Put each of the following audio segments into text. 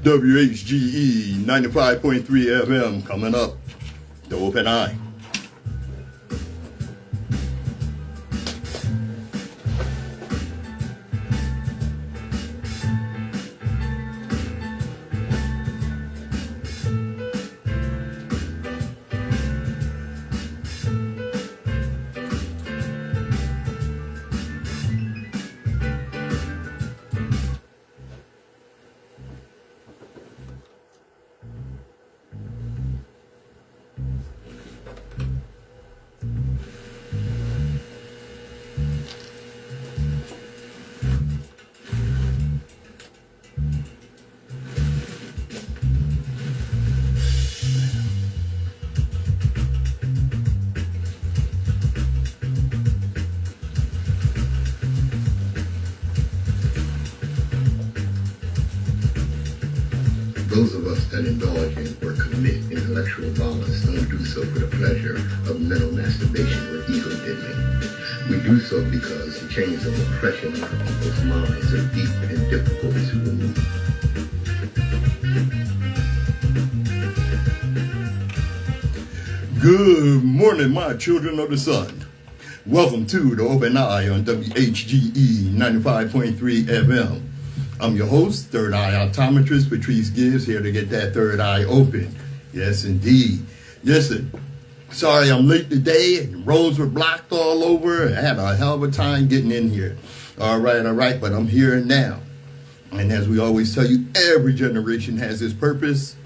WHGE 95.3 FM coming up. The Open Eye. Those of us that indulge in or commit intellectual violence don't do so for the pleasure of mental masturbation or ego diddling. We do so because the chains of oppression on our people's minds are deep and difficult to remove. Good morning, my children of the sun. Welcome to the Open Eye on WHGE 95.3 FM. I'm your host, Third Eye Optometrist Patrice Gibbs, here to get that third eye open. Yes, indeed. Listen, sorry I'm late today. Roads were blocked all over. I had a hell of a time getting in here. All right, but I'm here now. And as we always tell you, every generation has its purpose.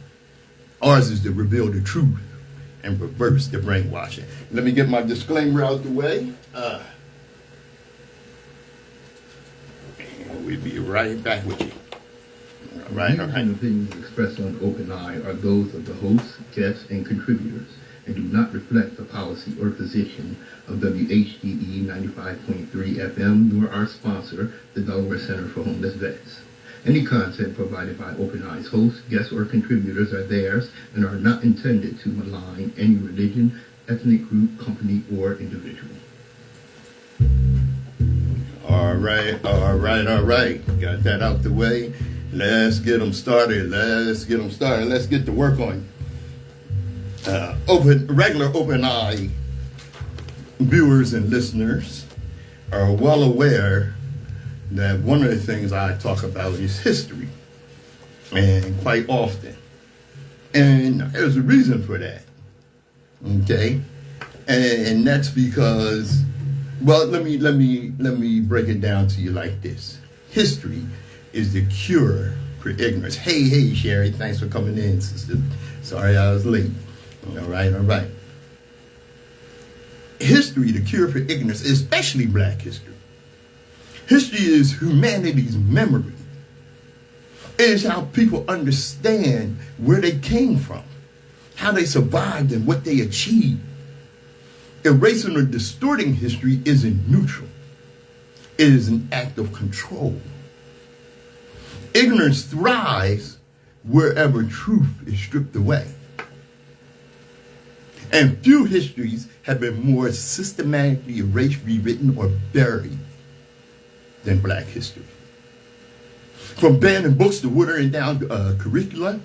Ours is to reveal the truth and reverse the brainwashing. Let me get my disclaimer out the way. We'll be right back with you. All right. And opinions expressed on Open Eye are those of the hosts, guests, and contributors, and do not reflect the policy or position of WHGE 95.3 FM, nor our sponsor, the Delaware Center for Homeless Vets. Any content provided by Open Eye's hosts, guests, or contributors are theirs and are not intended to malign any religion, ethnic group, company, or individual. All right. Got that out the way. Let's get them started. Let's get to work on regular Open Eye viewers and listeners are well aware that one of the things I talk about is history, and quite often. And there's a reason for that. Okay? And that's because, well, let me break it down to you like this. History is the cure for ignorance. Hey, Sherry, thanks for coming in, sister. Sorry I was late. All right. History, the cure for ignorance, especially black history. History is humanity's memory. It is how people understand where they came from, how they survived, and what they achieved. Erasing or distorting history isn't neutral. It is an act of control. Ignorance thrives wherever truth is stripped away. And few histories have been more systematically erased, rewritten, or buried than black history. From banning books to watering down curricula,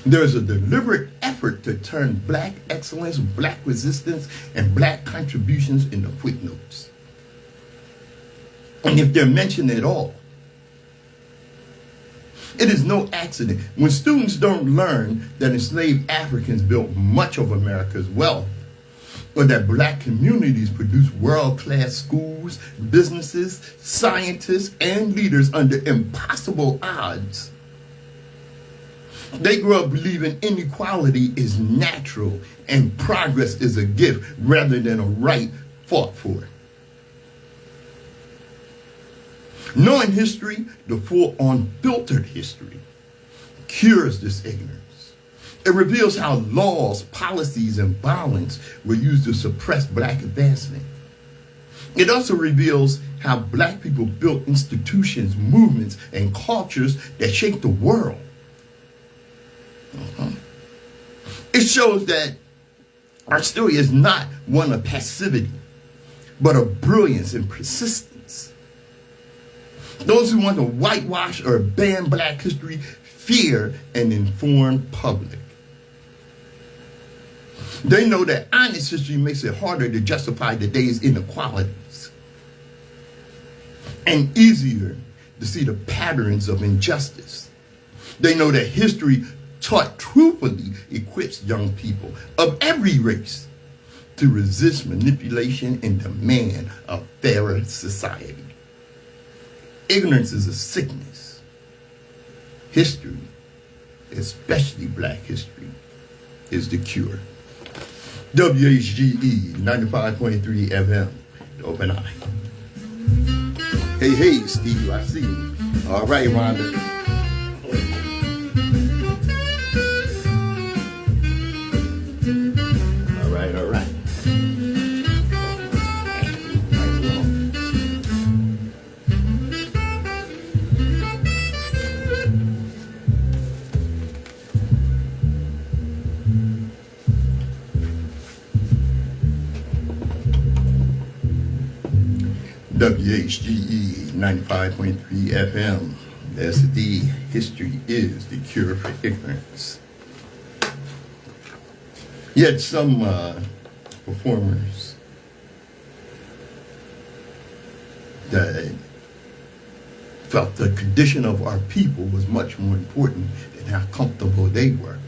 there's a deliberate effort to turn black excellence, black resistance, and black contributions into footnotes. And if they're mentioned at all, it is no accident when students don't learn that enslaved Africans built much of America's wealth, or that black communities produce world-class schools, businesses, scientists, and leaders under impossible odds. They grow up believing inequality is natural and progress is a gift rather than a right fought for. Knowing history, the full unfiltered history, cures this ignorance. It reveals how laws, policies, and violence were used to suppress black advancement. It also reveals how black people built institutions, movements, and cultures that shaped the world. It shows that our story is not one of passivity, but of brilliance and persistence. Those who want to whitewash or ban black history fear an informed public. They know that honest history makes it harder to justify today's inequalities and easier to see the patterns of injustice. They know that history taught truthfully equips young people of every race to resist manipulation and demand a fairer society. Ignorance is a sickness. History, especially black history, is the cure. WHGE 95.3 FM, the Open Eye. Hey, Steve, I see you. All right, Rhonda. All right. WHGE 95.3 FM. That's the history is the cure for ignorance. Yet some performers that felt the condition of our people was much more important than how comfortable they were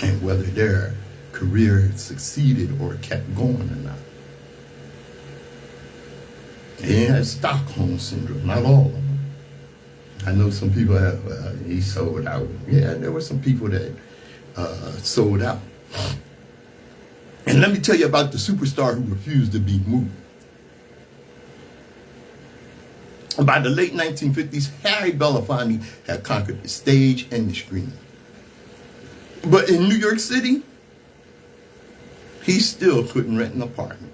and whether their career succeeded or kept going or not. He had Stockholm syndrome, not all of them. I know some people have, he sold out. Yeah, there were some people that sold out. And let me tell you about the superstar who refused to be moved. By the late 1950s, Harry Belafonte had conquered the stage and the screen. But in New York City, he still couldn't rent an apartment.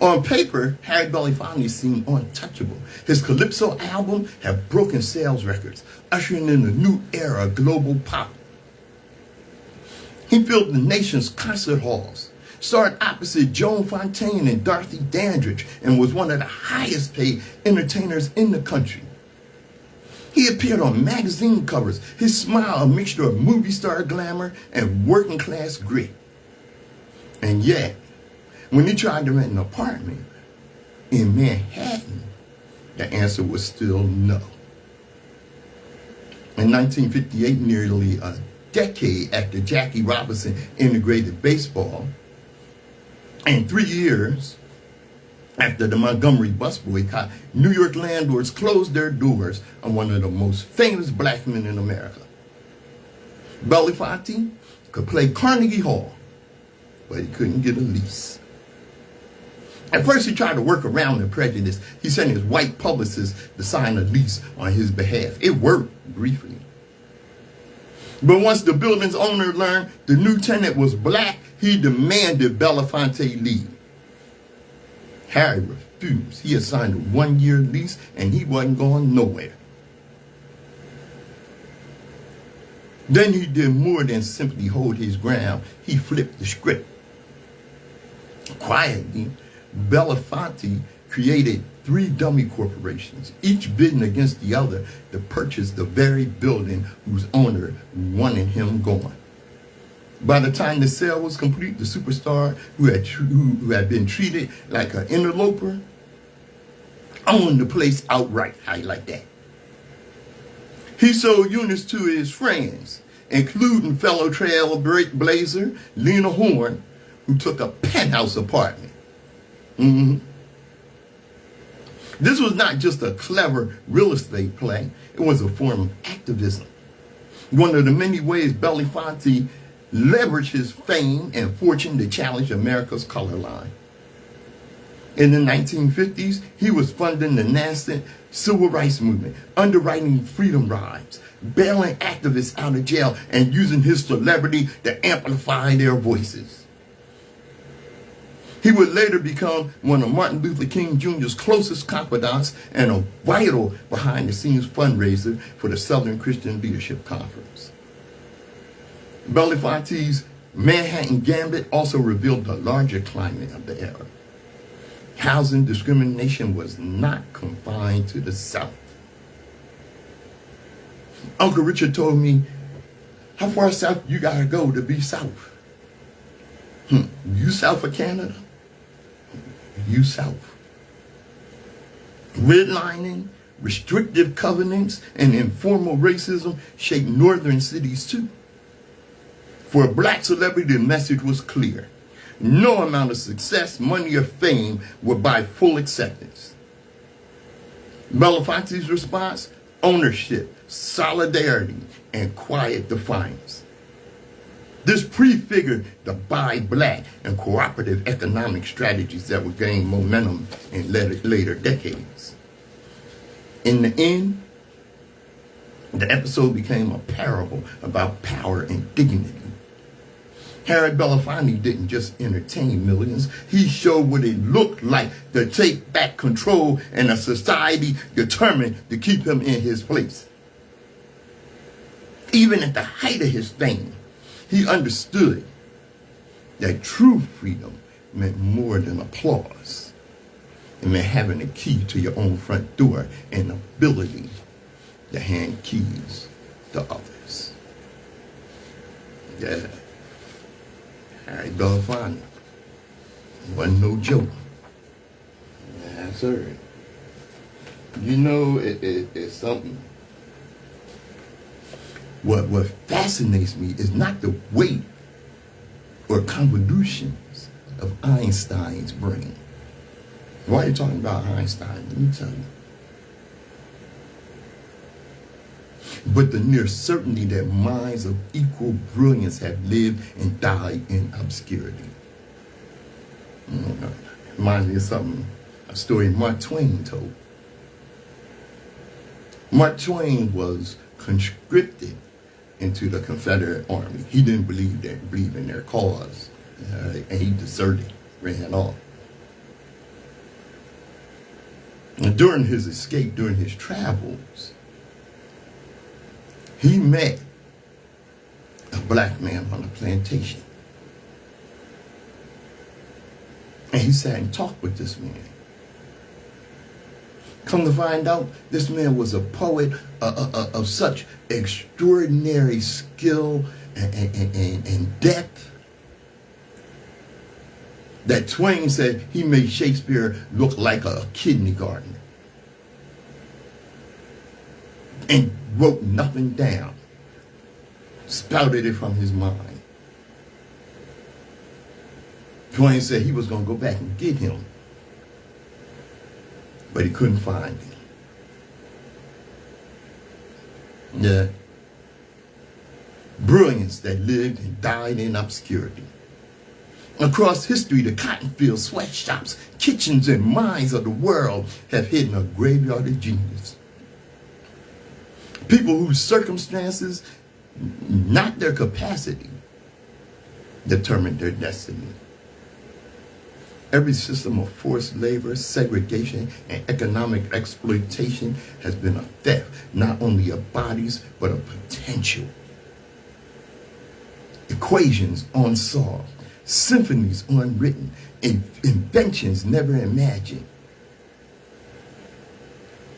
On paper, Harry Belafonte seemed untouchable. His Calypso album had broken sales records, ushering in a new era of global pop. He filled the nation's concert halls, starred opposite Joan Fontaine and Dorothy Dandridge, and was one of the highest paid entertainers in the country. He appeared on magazine covers, his smile a mixture of movie star glamour and working class grit. And yet, when he tried to rent an apartment in Manhattan, the answer was still no. In 1958, nearly a decade after Jackie Robinson integrated baseball, and 3 years after the Montgomery bus boycott, New York landlords closed their doors on one of the most famous black men in America. Belafonte could play Carnegie Hall, but he couldn't get a lease. At first, he tried to work around the prejudice. He sent his white publicist to sign a lease on his behalf. It worked briefly. But once the building's owner learned the new tenant was black, he demanded Belafonte leave. Harry refused. He had signed a 1-year lease, and he wasn't going nowhere. Then he did more than simply hold his ground. He flipped the script. Quietly, Belafonte created 3 dummy corporations, each bidding against the other to purchase the very building whose owner wanted him gone. By the time the sale was complete, the superstar who had been treated like an interloper owned the place outright. How you like that? He sold units to his friends, including fellow trailblazer Lena Horne, who took a penthouse apartment. This was not just a clever real estate play. It was a form of activism. One of the many ways Belafonte leveraged his fame and fortune to challenge America's color line. In the 1950s, he was funding the nascent civil rights movement, underwriting freedom rides, bailing activists out of jail, and using his celebrity to amplify their voices. He would later become one of Martin Luther King Jr.'s closest confidants and a vital behind-the-scenes fundraiser for the Southern Christian Leadership Conference. Belafonte's Manhattan Gambit also revealed the larger climate of the era. Housing discrimination was not confined to the South. Uncle Richard told me, how far south you gotta go to be South? You south of Canada? You south. Redlining, restrictive covenants, and informal racism shaped northern cities too. For a black celebrity, the message was clear. No amount of success, money, or fame would buy full acceptance. Belafonte's response? Ownership, solidarity, and quiet defiance. This prefigured the buy black and cooperative economic strategies that would gain momentum in later decades. In the end, the episode became a parable about power and dignity. Harry Belafonte didn't just entertain millions. He showed what it looked like to take back control in a society determined to keep him in his place. Even at the height of his fame, he understood that true freedom meant more than applause. It meant having a key to your own front door and ability to hand keys to others. Yeah. Harry Belafonte wasn't no joke. Yes, sir. You know, it's something. What fascinates me is not the weight or convolutions of Einstein's brain. Why are you talking about Einstein? Let me tell you. But the near certainty that minds of equal brilliance have lived and died in obscurity. Reminds me of something, a story Mark Twain told. Mark Twain was conscripted into the Confederate Army. He didn't believe in their cause, and he deserted, ran off. And during his escape, during his travels, he met a black man on a plantation. And he sat and talked with this man. Come to find out, this man was a poet of such extraordinary skill and depth that Twain said he made Shakespeare look like a kindergartner. And wrote nothing down, spouted it from his mind. Twain said he was going to go back and get him, but he couldn't find him. Yeah. Brilliance that lived and died in obscurity. Across history, the cotton fields, sweatshops, kitchens, and mines of the world have hidden a graveyard of genius. People whose circumstances, not their capacity, determined their destiny. Every system of forced labor, segregation, and economic exploitation has been a theft, not only of bodies, but of potential. Equations unsolved, symphonies unwritten, inventions never imagined,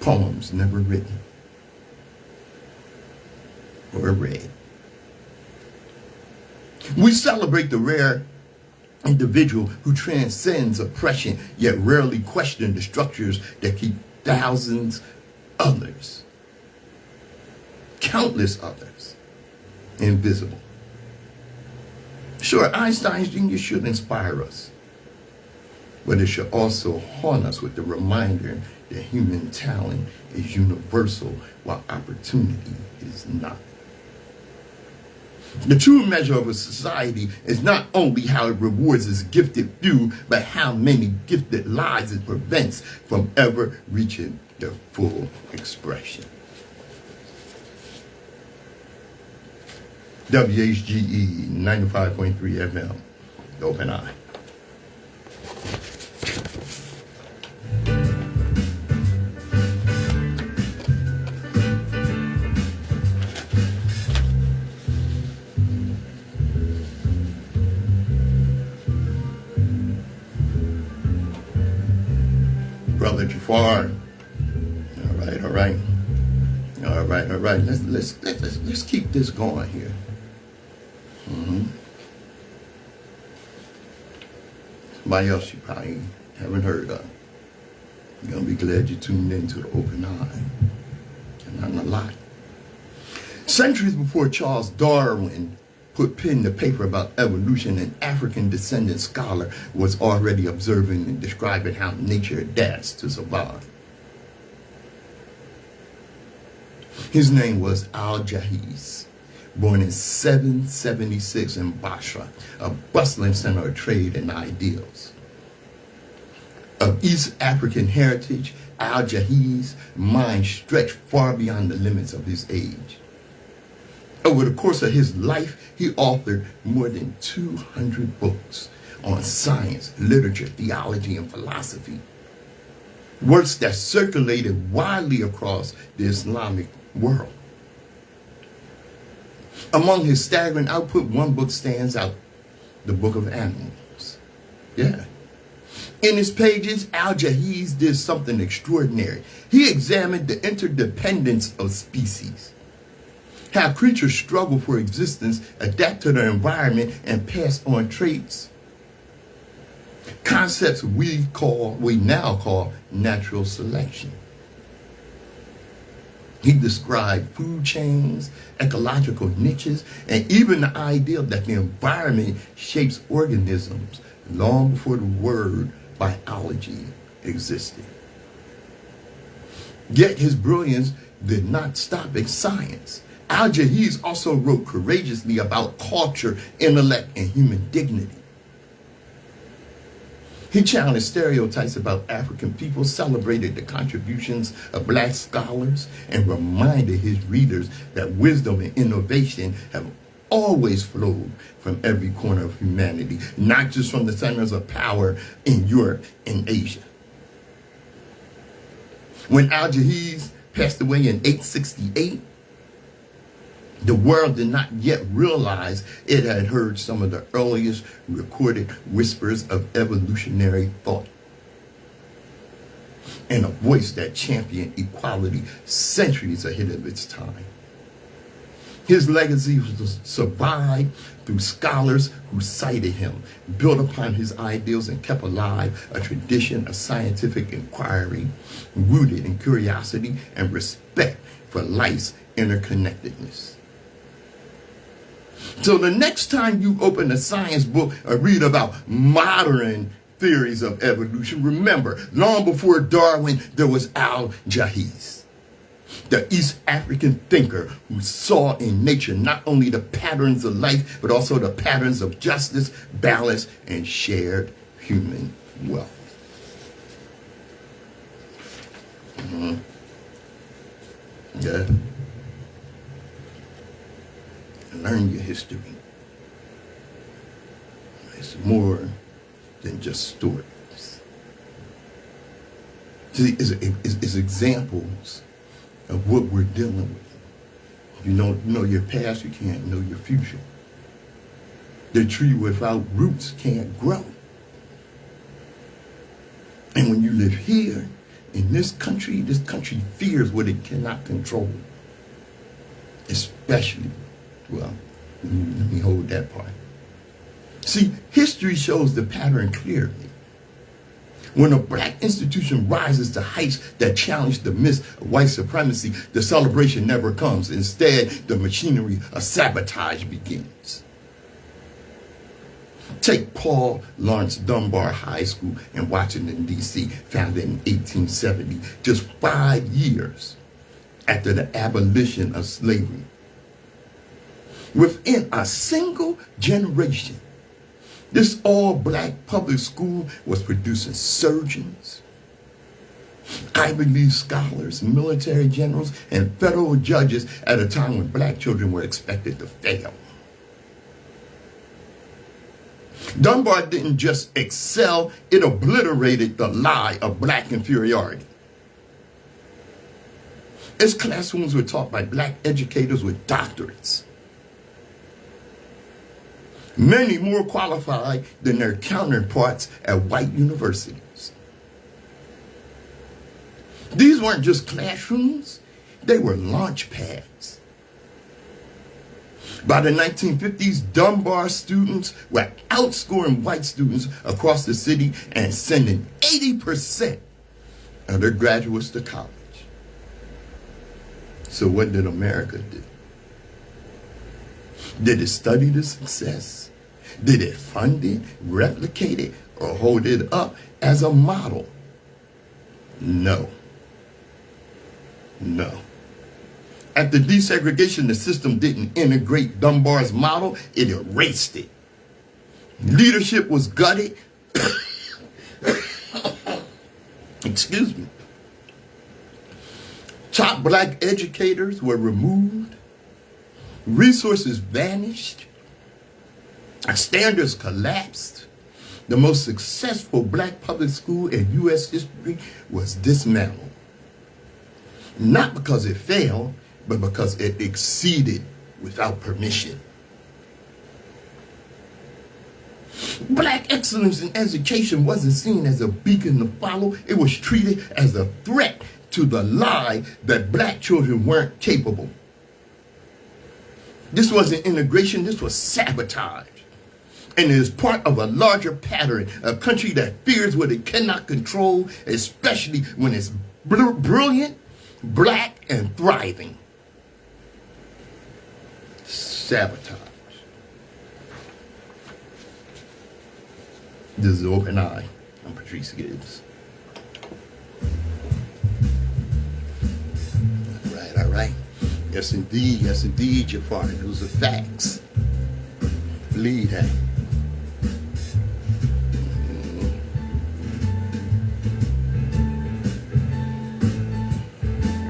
poems never written or read. We celebrate the rare individual who transcends oppression, yet rarely question the structures that keep thousands others, countless others, invisible. Sure, Einstein's genius should inspire us, but it should also haunt us with the reminder that human talent is universal while opportunity is not. The true measure of a society is not only how it rewards its gifted few, but how many gifted lives it prevents from ever reaching their full expression. WHGE 95.3 FM, Open Eye. Brother Jafar. All right, all right. All right, all right. Let's keep this going here. Somebody else you probably haven't heard of. You're gonna be glad you tuned into the Open Eye. And not a lot. Centuries before Charles Darwin put pen to paper about evolution, an African descendant scholar was already observing and describing how nature adapts to survive. His name was Al-Jahiz, born in 776 in Basra, a bustling center of trade and ideals. Of East African heritage, Al-Jahiz's mind stretched far beyond the limits of his age. Over the course of his life, he authored more than 200 books on science, literature, theology, and philosophy. Works that circulated widely across the Islamic world. Among his staggering output, one book stands out, the Book of Animals. Yeah. In his pages, Al-Jahiz did something extraordinary. He examined the interdependence of species, how creatures struggle for existence, adapt to their environment, and pass on traits. Concepts we now call natural selection. He described food chains, ecological niches, and even the idea that the environment shapes organisms long before the word biology existed. Yet his brilliance did not stop at science. Al-Jahiz also wrote courageously about culture, intellect, and human dignity. He challenged stereotypes about African people, celebrated the contributions of black scholars, and reminded his readers that wisdom and innovation have always flowed from every corner of humanity, not just from the centers of power in Europe and Asia. When Al-Jahiz passed away in 868, the world did not yet realize it had heard some of the earliest recorded whispers of evolutionary thought, and a voice that championed equality centuries ahead of its time. His legacy was survived through scholars who cited him, built upon his ideals, and kept alive a tradition of scientific inquiry rooted in curiosity and respect for life's interconnectedness. So the next time you open a science book or read about modern theories of evolution, remember, long before Darwin, there was Al-Jahiz, the East African thinker who saw in nature not only the patterns of life, but also the patterns of justice, balance, and shared human wealth. Yeah. Learn your history. It's more than just stories. See, it's examples of what we're dealing with. If you don't know your past, you can't know your future. The tree without roots can't grow. And when you live here, in this country fears what it cannot control. Especially, well, let me hold that part. See, history shows the pattern clearly. When a black institution rises to heights that challenge the myths of white supremacy, the celebration never comes. Instead, the machinery of sabotage begins. Take Paul Laurence Dunbar High School in Washington, D.C., founded in 1870, just 5 years after the abolition of slavery. Within a single generation, this all-black public school was producing surgeons, Ivy League scholars, military generals, and federal judges at a time when black children were expected to fail. Dunbar didn't just excel, it obliterated the lie of black inferiority. Its classrooms were taught by black educators with doctorates, many more qualified than their counterparts at white universities. These weren't just classrooms, they were launch pads. By the 1950s, Dunbar students were outscoring white students across the city and sending 80% of their graduates to college. So what did America do? Did it study the success? Did it fund it, replicate it, or hold it up as a model? No. No. After desegregation, the system didn't integrate Dunbar's model, it erased it. Leadership was gutted. Excuse me. Top black educators were removed. Resources vanished. Standards collapsed. The most successful black public school in U.S. history was dismantled. Not because it failed, but because it exceeded without permission. Black excellence in education wasn't seen as a beacon to follow. It was treated as a threat to the lie that black children weren't capable. This wasn't integration, this was sabotage. And it is part of a larger pattern, a country that fears what it cannot control, especially when it's brilliant, black, and thriving. Sabotage. This is Open Eye. I'm Patrice Gibbs. All right. Yes, indeed, Jafar. Those are facts. Believe that.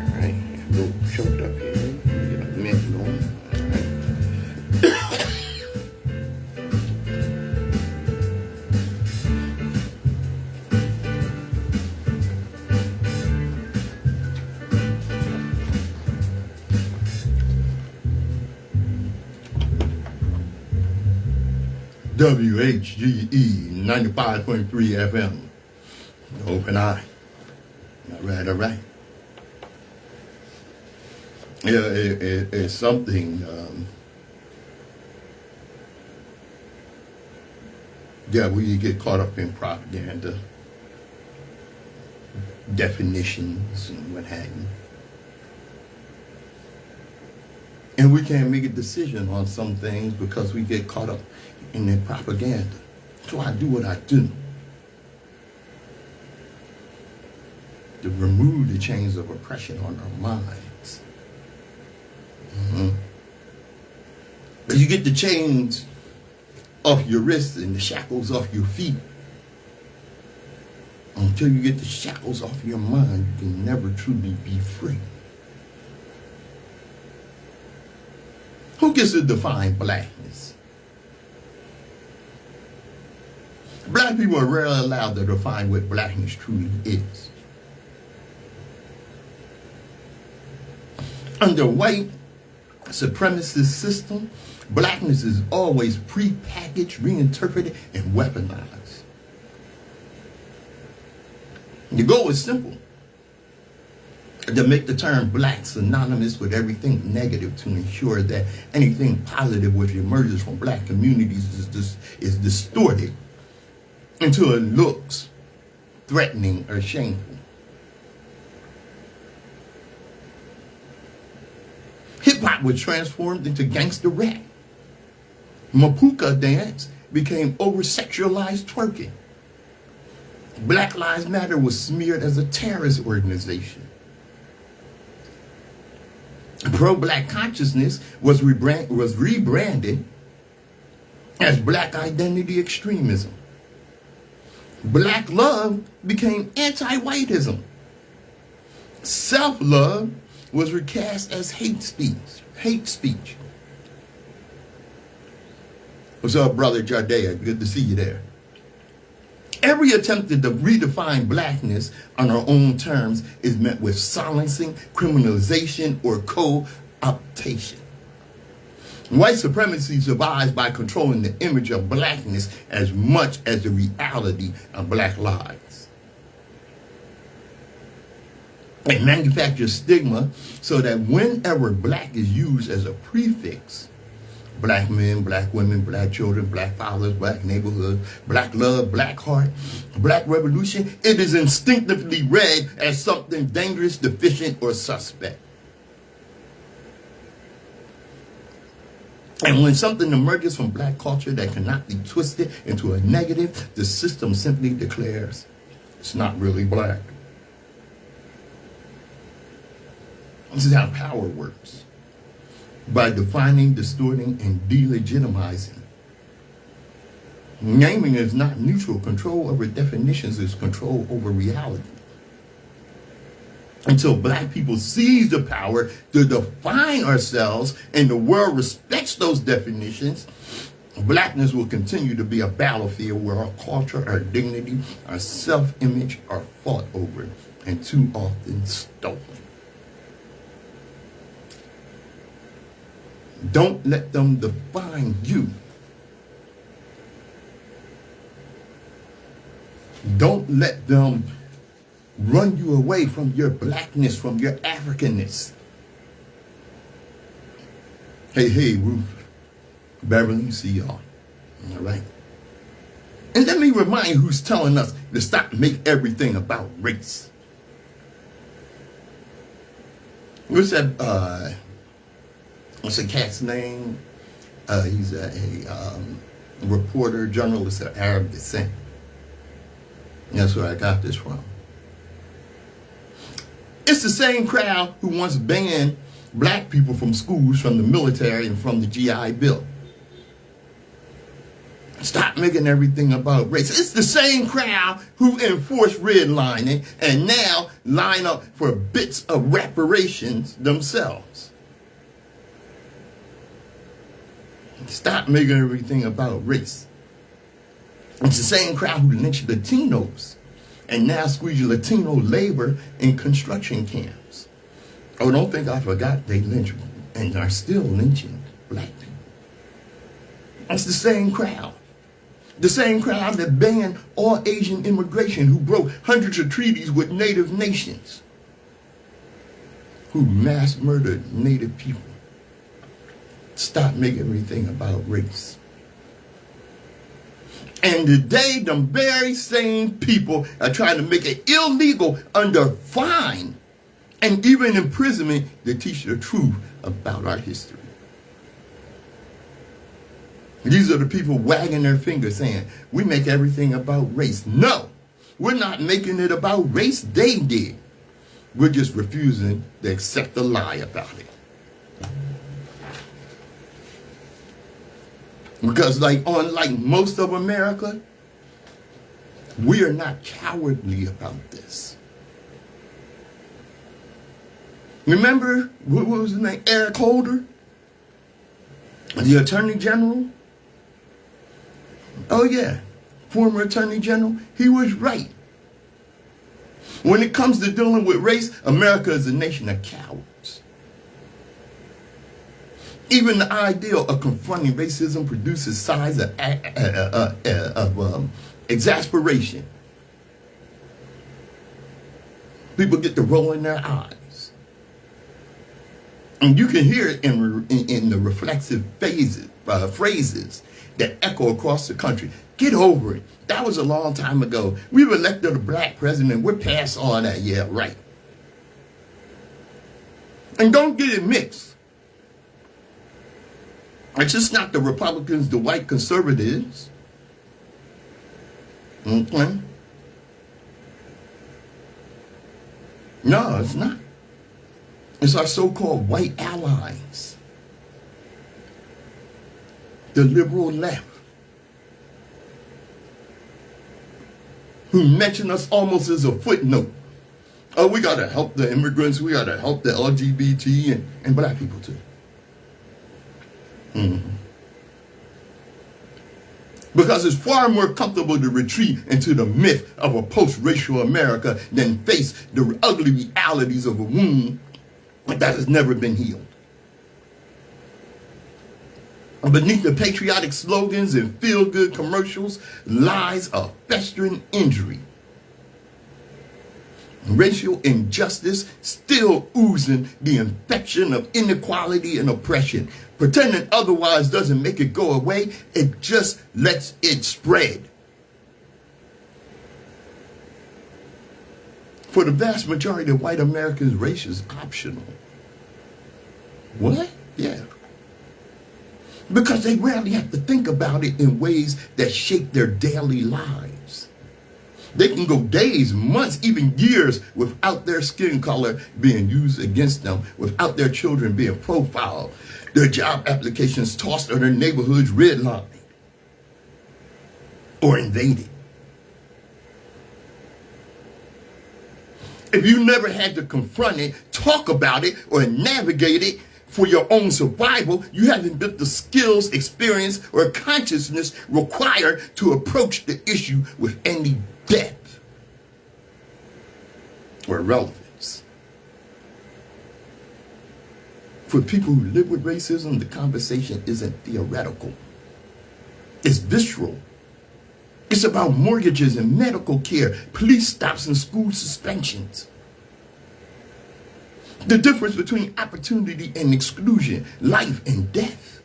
All right. Go choked up here. Get a mint going. WHGE 95.3 FM. Open Eye. All right. Yeah, it's something we get caught up in propaganda, definitions, and what have you. And we can't make a decision on some things because we get caught up in the propaganda. So I do what I do. To remove the chains of oppression on our minds. But you get the chains off your wrists and the shackles off your feet. Until you get the shackles off your mind, you can never truly be free. Who gets to define blackness? Black people are rarely allowed to define what blackness truly is. Under white supremacist system, blackness is always pre-packaged, reinterpreted, and weaponized. The goal is simple. To make the term black synonymous with everything negative, to ensure that anything positive which emerges from black communities is distorted until it looks threatening or shameful. Hip-hop was transformed into gangster rap. Mapuka dance became over-sexualized twerking. Black Lives Matter was smeared as a terrorist organization. Pro-black consciousness was rebranded as black identity extremism. Black love became anti-whiteism. Self-love was recast as hate speech. What's up, brother Jardea? Good to see you there. Every attempt to redefine blackness on our own terms is met with silencing, criminalization, or co-optation. White supremacy survives by controlling the image of blackness as much as the reality of black lives. and manufacture stigma so that whenever black is used as a prefix, black men, black women, black children, black fathers, black neighborhood, black love, black heart, black revolution, it is instinctively read as something dangerous, deficient, or suspect. And when something emerges from black culture that cannot be twisted into a negative, the system simply declares it's not really black. This is how power works. By defining, distorting, and delegitimizing. Naming is not neutral. Control over definitions is control over reality. Until black people seize the power to define ourselves and the world respects those definitions, blackness will continue to be a battlefield where our culture, our dignity, our self-image are fought over and too often stolen. Don't let them define you. Don't let them run you away from your blackness, from your Africanness. Hey, Ruth, Beverly, see y'all. All right. And let me remind you who's telling us to stop make everything about race. What's that? What's the cat's name? He's a reporter, journalist of Arab descent. That's where I got this from. It's the same crowd who once banned black people from schools, from the military, and from the GI Bill. Stop making everything about race. It's the same crowd who enforced redlining and now line up for bits of reparations themselves. Stop making everything about race. It's the same crowd who lynched Latinos and now squeeze Latino labor in construction camps. Oh, don't think I forgot they lynched and are still lynching black people. It's the same crowd. The same crowd that banned all Asian immigration, who broke hundreds of treaties with native nations, who mass murdered native people. Stop making everything about race. And today, them very same people are trying to make it illegal under fine and even imprisonment to teach the truth about our history. These are the people wagging their fingers saying, we make everything about race. No, we're not making it about race. They did. We're just refusing to accept the lie about it. Because unlike most of America, we are not cowardly about this. Remember, what was his name? Eric Holder? The Attorney General? Oh yeah, former Attorney General. He was right. When it comes to dealing with race, America is a nation of cowards. Even the ideal of confronting racism produces signs of exasperation. People get to roll in their eyes. And you can hear it in the reflexive phrases that echo across the country. Get over it. That was a long time ago. We've elected a black president. We're past all that. Yeah, right. And don't get it mixed. It's just not the Republicans, the white conservatives. Okay? No, it's not. It's our so-called white allies. The liberal left. Who mention us almost as a footnote. Oh, we got to help the immigrants. We got to help the LGBT and black people too. Mm-hmm. Because it's far more comfortable to retreat into the myth of a post-racial America than face the ugly realities of a wound that has never been healed. Beneath the patriotic slogans and feel-good commercials lies a festering injury. Racial injustice still oozing the infection of inequality and oppression. Pretending otherwise doesn't make it go away. It just lets it spread. For the vast majority of white Americans, race is optional. What? Yeah. Because they rarely have to think about it in ways that shape their daily lives. They can go days, months, even years without their skin color being used against them, without their children being profiled, their job applications tossed or their neighborhoods redlined or invaded. If you never had to confront it, talk about it, or navigate it for your own survival, you haven't built the skills, experience, or consciousness required to approach the issue with any depth or relevance. For people who live with racism, the conversation isn't theoretical. It's visceral. It's about mortgages and medical care, police stops and school suspensions. The difference between opportunity and exclusion, life and death.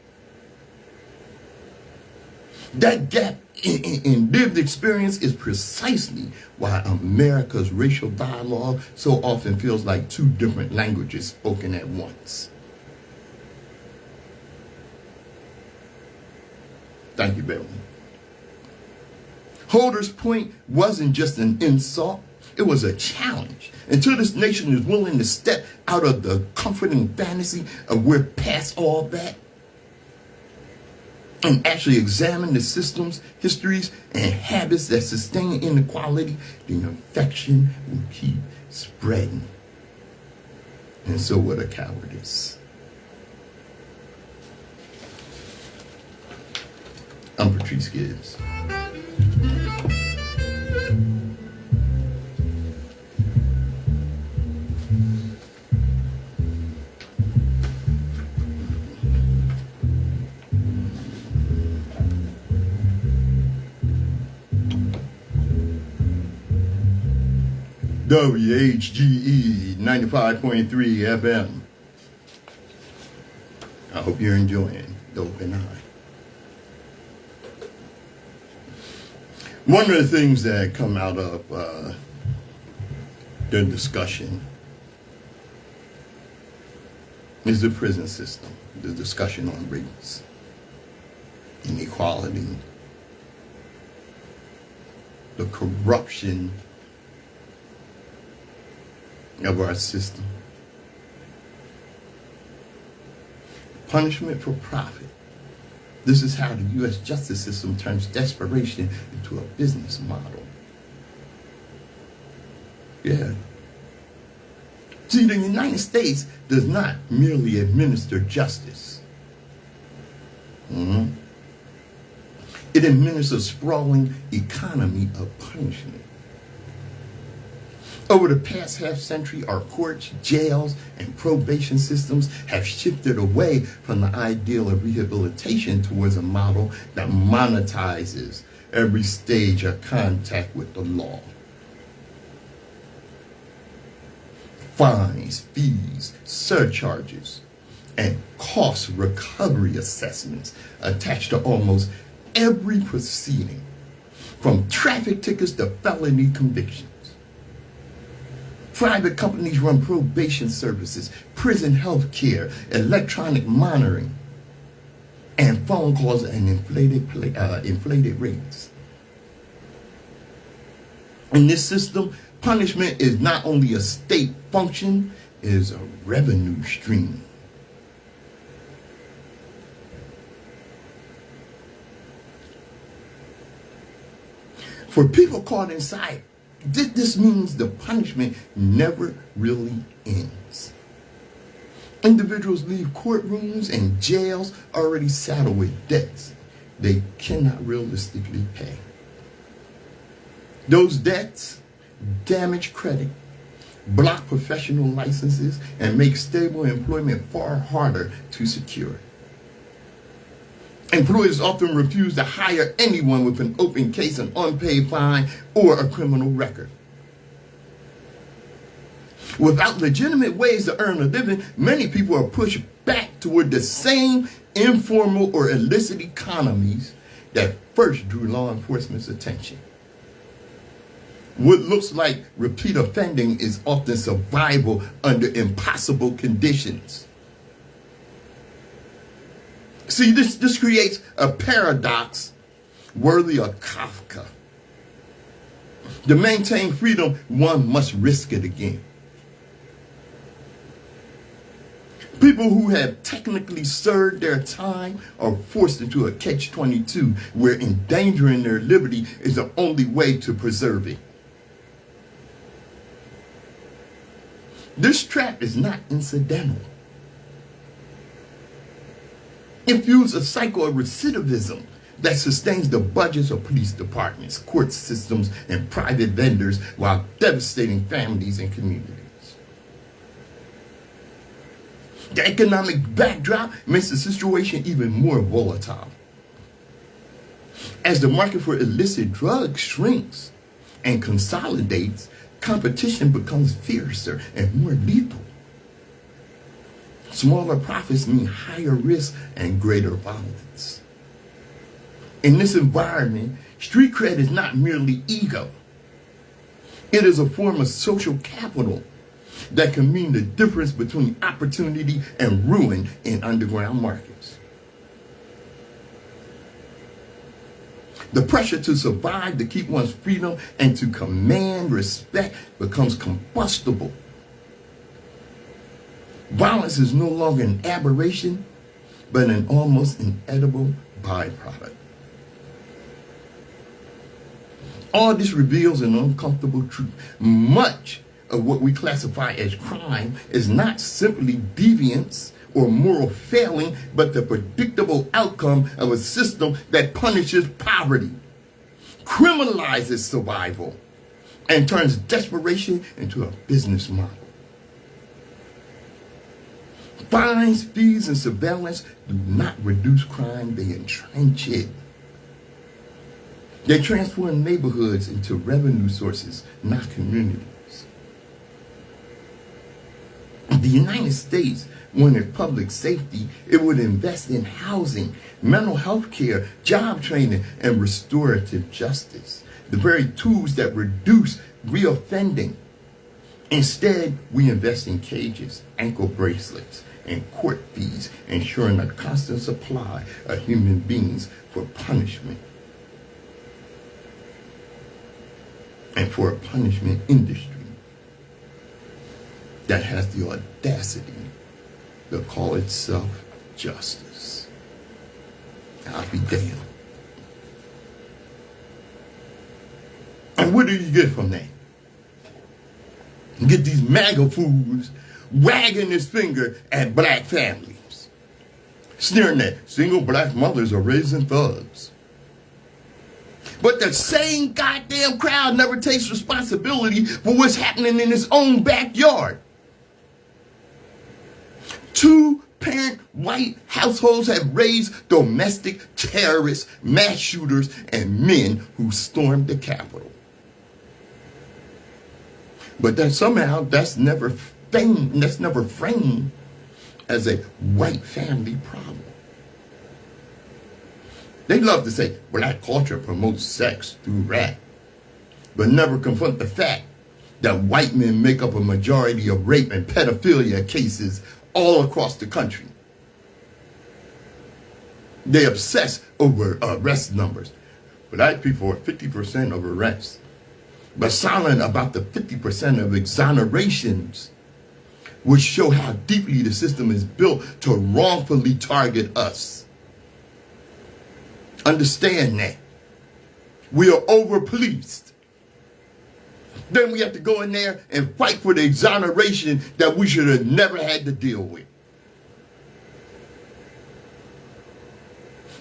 That gap in lived experience is precisely why America's racial dialogue so often feels like two different languages spoken at once. Thank you, Beverly. Holder's point wasn't just an insult, it was a challenge. Until this nation is willing to step out of the comforting fantasy of we're past all that and actually examine the systems, histories, and habits that sustain inequality, the infection will keep spreading. And so will the cowardice. I'm Patrice Gibbs. WHGE 95.3 FM. I hope you're enjoying the Open Eye. One of the things that come out of the discussion is the prison system, the discussion on race, inequality, the corruption of our system. Punishment for profit. This is how the U.S. justice system turns desperation into a business model. Yeah. See, the United States does not merely administer justice. It administers a sprawling economy of punishment. Over the past half century, our courts, jails, and probation systems have shifted away from the ideal of rehabilitation towards a model that monetizes every stage of contact with the law. Fines, fees, surcharges, and cost recovery assessments attached to almost every proceeding, from traffic tickets to felony convictions. Private companies run probation services, prison health care, electronic monitoring, and phone calls and inflated rates. In this system, punishment is not only a state function, it is a revenue stream. For people caught inside, this means the punishment never really ends. Individuals leave courtrooms and jails already saddled with debts they cannot realistically pay. Those debts damage credit, block professional licenses, and make stable employment far harder to secure. Employers often refuse to hire anyone with an open case, an unpaid fine, or a criminal record. Without legitimate ways to earn a living, many people are pushed back toward the same informal or illicit economies that first drew law enforcement's attention. What looks like repeat offending is often survival under impossible conditions. See, this creates a paradox worthy of Kafka. To maintain freedom, one must risk it again. People who have technically served their time are forced into a catch-22 where endangering their liberty is the only way to preserve it. This trap is not incidental. It fuels a cycle of recidivism that sustains the budgets of police departments, court systems, and private vendors while devastating families and communities. The economic backdrop makes the situation even more volatile. As the market for illicit drugs shrinks and consolidates, competition becomes fiercer and more lethal. Smaller profits mean higher risk and greater violence. In this environment, street cred is not merely ego. It is a form of social capital that can mean the difference between opportunity and ruin in underground markets. The pressure to survive, to keep one's freedom, and to command respect becomes combustible. Violence is no longer an aberration, but an almost inedible byproduct. All this reveals an uncomfortable truth. Much of what we classify as crime is not simply deviance or moral failing, but the predictable outcome of a system that punishes poverty, criminalizes survival, and turns desperation into a business model. Fines, fees, and surveillance do not reduce crime, they entrench it. They transform neighborhoods into revenue sources, not communities. If the United States wanted public safety, it would invest in housing, mental health care, job training, and restorative justice, the very tools that reduce reoffending. Instead, we invest in cages, ankle bracelets, and court fees, ensuring a constant supply of human beings for punishment. And for a punishment industry that has the audacity to call itself justice. I'll be damned. And what do you get from that? You get these MAGA fools wagging his finger at black families, sneering that single black mothers are raising thugs. But the same goddamn crowd never takes responsibility for what's happening in its own backyard. Two-parent white households have raised domestic terrorists, mass shooters, and men who stormed the Capitol. But that somehow that's never framed as a white family problem. They love to say black culture promotes sex through rap, but never confront the fact that white men make up a majority of rape and pedophilia cases all across the country. They obsess over arrest numbers. Black people are 50% of arrests, but silent about the 50% of exonerations, which show how deeply the system is built to wrongfully target us. Understand that. We are over-policed. Then we have to go in there and fight for the exoneration that we should have never had to deal with.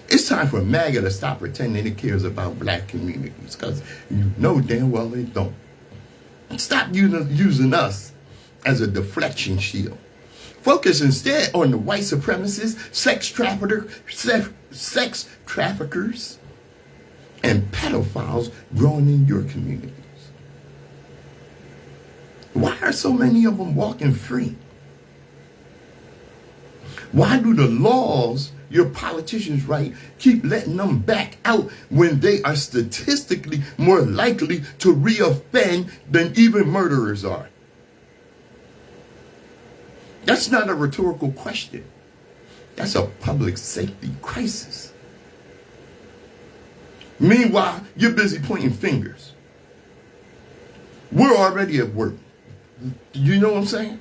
It's time for MAGA to stop pretending it cares about black communities, because you know damn well they don't. Stop using us as a deflection shield. Focus instead on the white supremacists, sex traffickers, and pedophiles growing in your communities. Why are so many of them walking free? Why do the laws your politicians write keep letting them back out when they are statistically more likely to reoffend than even murderers are? That's not a rhetorical question. That's a public safety crisis. Meanwhile, you're busy pointing fingers. We're already at work. You know what I'm saying?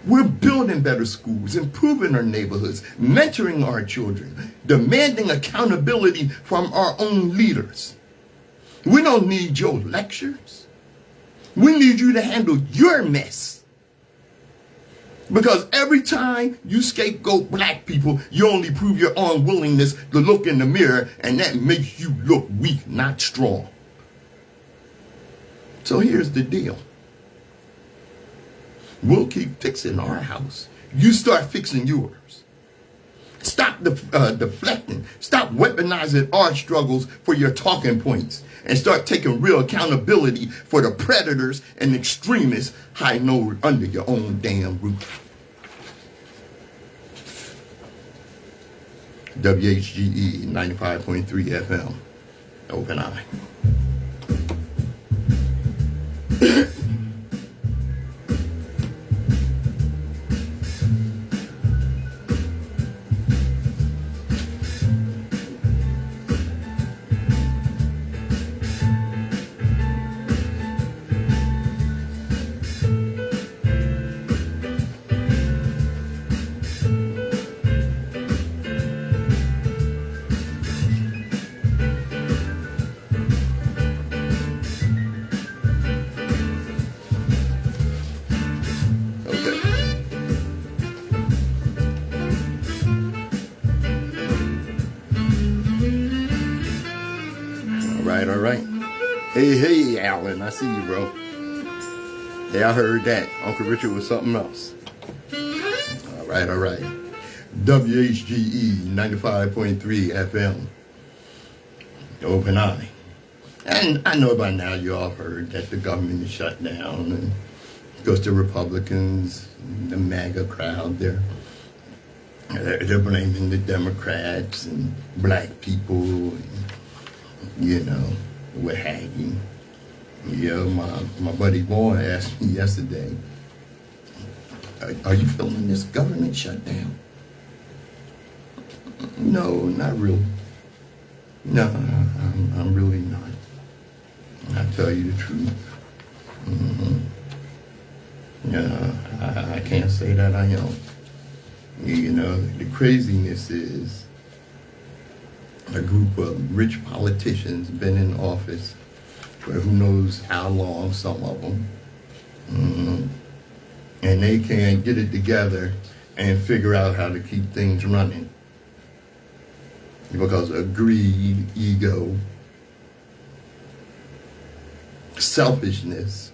We're building better schools, improving our neighborhoods, mentoring our children, demanding accountability from our own leaders. We don't need your lectures. We need you to handle your mess. Because every time you scapegoat black people, you only prove your unwillingness to look in the mirror, and that makes you look weak, not strong. So here's the deal. We'll keep fixing our house. You start fixing yours. Stop deflecting. Stop weaponizing our struggles for your talking points. And start taking real accountability for the predators and extremists hiding under your own damn roof. WHGE 95.3 FM. Open eye. All right. Hey, Alan, I see you, bro. Hey, I heard that. Uncle Richard was something else. All right. WHGE 95.3 FM. Open eye. And I know by now you all heard that the government is shut down. And because the Republicans, the MAGA crowd, they're blaming the Democrats and black people. And, you know, we're hacking. Yeah, my buddy Boy asked me yesterday, are you feeling this government shutdown? No, not really. No, I'm really not. I tell you the truth. Yeah, I can't say that I am. You know, the craziness is a group of rich politicians been in office for who knows how long, some of them. And they can't get it together and figure out how to keep things running. Because of greed, ego, selfishness,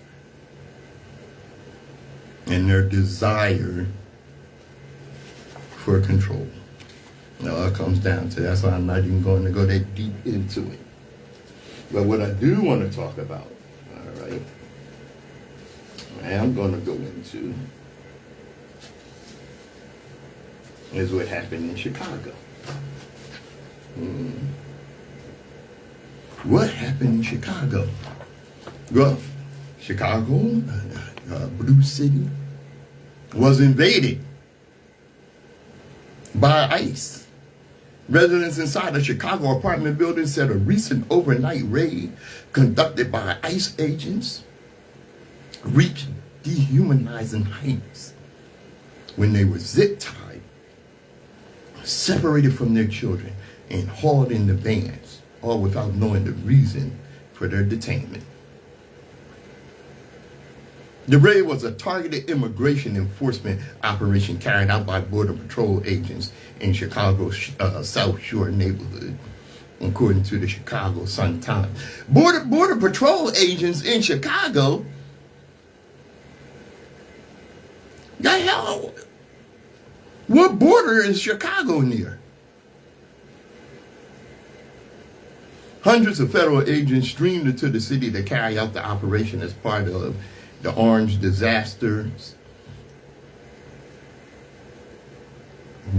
and their desire for control. It comes down to that's why I'm not even going to go that deep into it. But what I do want to talk about, all right, I am going to go into is what happened in Chicago. What happened in Chicago? Well, Chicago, Blue City, was invaded by ICE. Residents inside a Chicago apartment building said a recent overnight raid conducted by ICE agents reached dehumanizing heights when they were zip-tied, separated from their children, and hauled into vans, all without knowing the reason for their detainment. The raid was a targeted immigration enforcement operation carried out by Border Patrol agents in Chicago's South Shore neighborhood, according to the Chicago Sun-Times. Border Patrol agents in Chicago? The hell? What border is Chicago near? Hundreds of federal agents streamed into the city to carry out the operation as part of the Orange Disaster's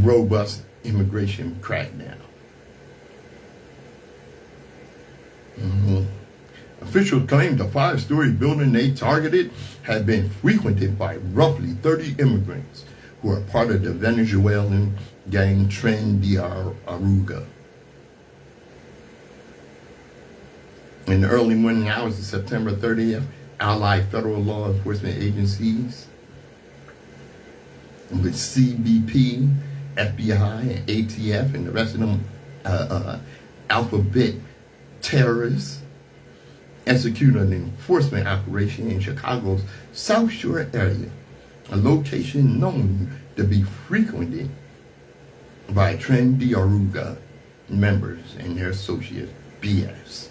robust immigration crackdown. Officials claimed the 5-story building they targeted had been frequented by roughly 30 immigrants who are part of the Venezuelan gang Tren de Aragua. In the early morning hours of September 30th, allied federal law enforcement agencies with CBP, FBI, and ATF, and the rest of them alphabet terrorists executed an enforcement operation in Chicago's South Shore area, a location known to be frequented by Tren de Aragua members and their associate BS.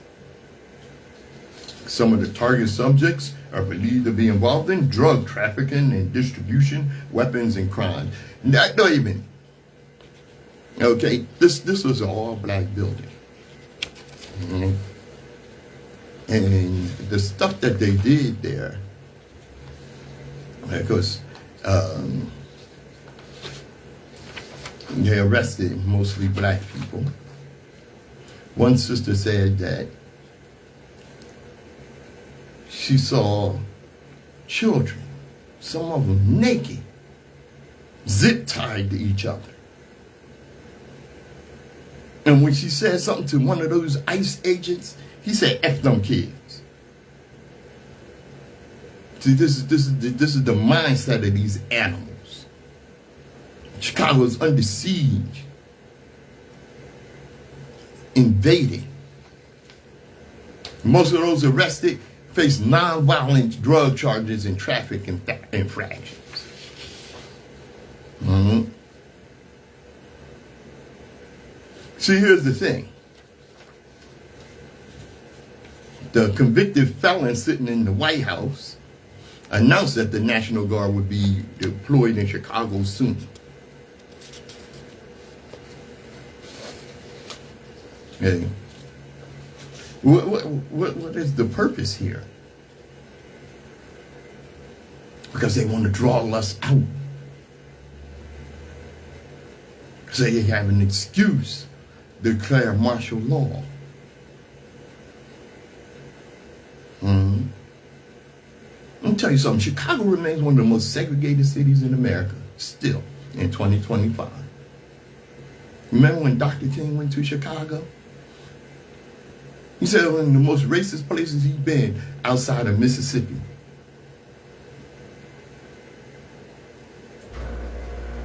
Some of the target subjects are believed to be involved in drug trafficking and distribution, weapons, and crime. Not even. Okay, this was an all-black building. And the stuff that they did there, because they arrested mostly black people. One sister said that she saw children, some of them naked, zip-tied to each other. And when she said something to one of those ICE agents, he said, "F them kids." See, this is the mindset of these animals. Chicago is under siege, invaded. Most of those arrested face nonviolent drug charges and traffic infractions. See, here's the thing. The convicted felon sitting in the White House announced that the National Guard would be deployed in Chicago soon. Okay. What is the purpose here? Because they want to draw us out. So they have an excuse to declare martial law. Let me tell you something. Chicago remains one of the most segregated cities in America, still, in 2025. Remember when Dr. King went to Chicago? He said one of the most racist places he'd been outside of Mississippi.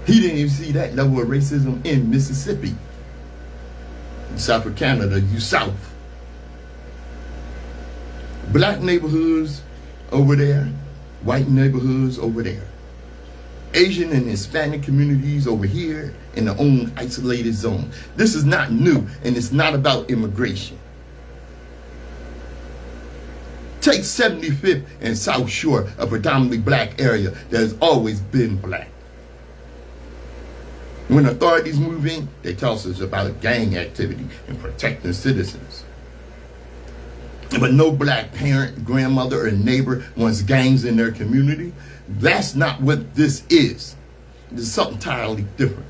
He didn't even see that level of racism in Mississippi. South of Canada, you south. Black neighborhoods over there, white neighborhoods over there. Asian and Hispanic communities over here in their own isolated zone. This is not new, and it's not about immigration. Take 75th and South Shore, a predominantly black area that has always been black. When authorities move in, they tell us it's about gang activity and protecting citizens. But no black parent, grandmother, or neighbor wants gangs in their community. That's not what this is. This is something entirely different.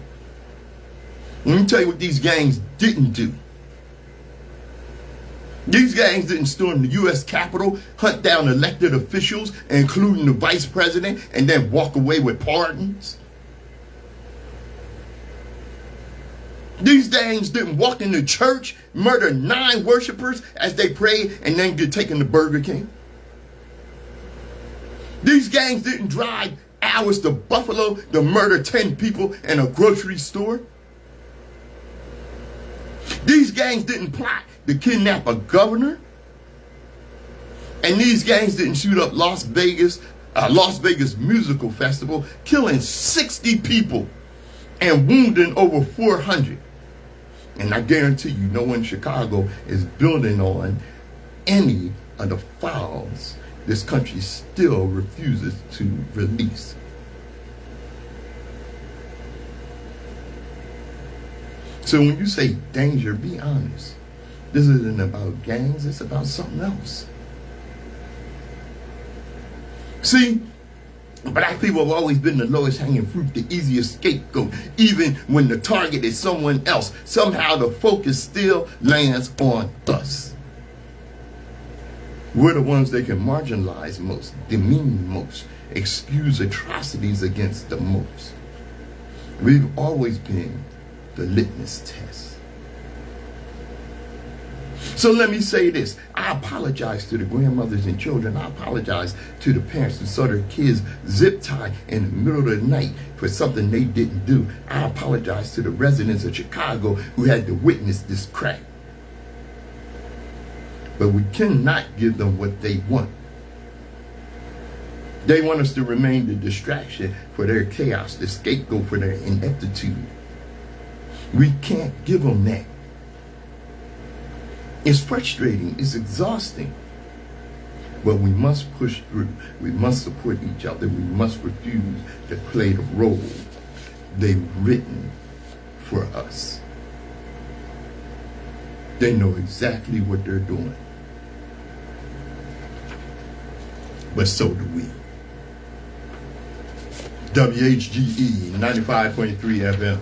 Let me tell you what these gangs didn't do. These gangs didn't storm the U.S. Capitol, hunt down elected officials, including the vice president, and then walk away with pardons. These gangs didn't walk into church, murder 9 worshipers as they prayed, and then get taken to Burger King. These gangs didn't drive hours to Buffalo to murder 10 people in a grocery store. These gangs didn't plot to kidnap a governor. And these gangs didn't shoot up Las Vegas Musical Festival, killing 60 people and wounding over 400. And I guarantee you, no one in Chicago is building on any of the files this country still refuses to release. So when you say danger, be honest. This isn't about gangs, it's about something else. See, black people have always been the lowest hanging fruit, the easiest scapegoat. Even when the target is someone else, somehow the focus still lands on us. We're the ones they can marginalize most, demean most, excuse atrocities against the most. We've always been the litmus test. So let me say this. I apologize to the grandmothers and children. I apologize to the parents who saw their kids zip tie in the middle of the night for something they didn't do. I apologize to the residents of Chicago who had to witness this crap. But we cannot give them what they want. They want us to remain the distraction for their chaos, the scapegoat for their ineptitude. We can't give them that. It's frustrating, it's exhausting. But we must push through. We must support each other. We must refuse to play the role they've written for us. They know exactly what they're doing. But so do we. WHGE 95.3 FM.